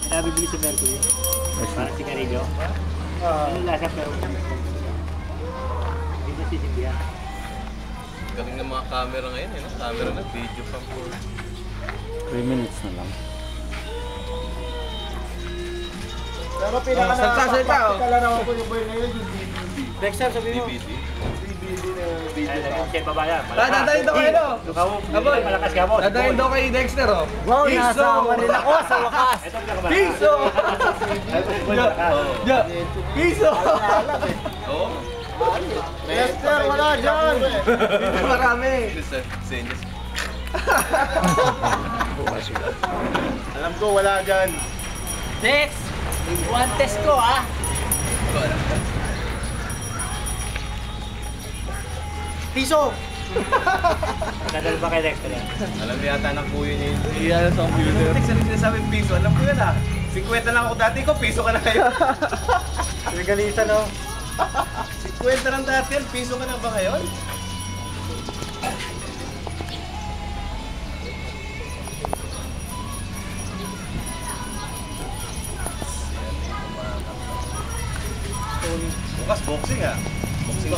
Nabibili sa Mercury. Parang sigarilyo. Ano lasa pero hindi na sisindihan. Galing ng mga camera ngayon eh, no? Camera na, video pa po. 3 minutes na lang. Pero pinaka-practical na naman po yung boy ngayon, yung DVD. Dexter, sabi mo. DVD. DVD na video Ay, pa. siya baba yan. Dadahin daw kayo, no? Aboy, malakas ka, boss. Dadahin daw kay Dexter, oh. Wow, nasama rin ako sa wakas. Ito pinakamalakas. Piso! Ja! Piso! Oo. Lester, wala dyan! Marami. Senyas. Alam ko, wala dyan. Dex! One test ko, ah! Piso! Nadal ba kay Dexter yan? Alam yata ng kuya niya yun. Iyan sa computer. Tek, sabi sinasabing piso. Alam ko yun ah. 50 lang ako dati ko, piso ka na ngayon. Regalitan, no? 50 lang dati yan, piso ka na ba ngayon? Bukas boxing ah. Boxing.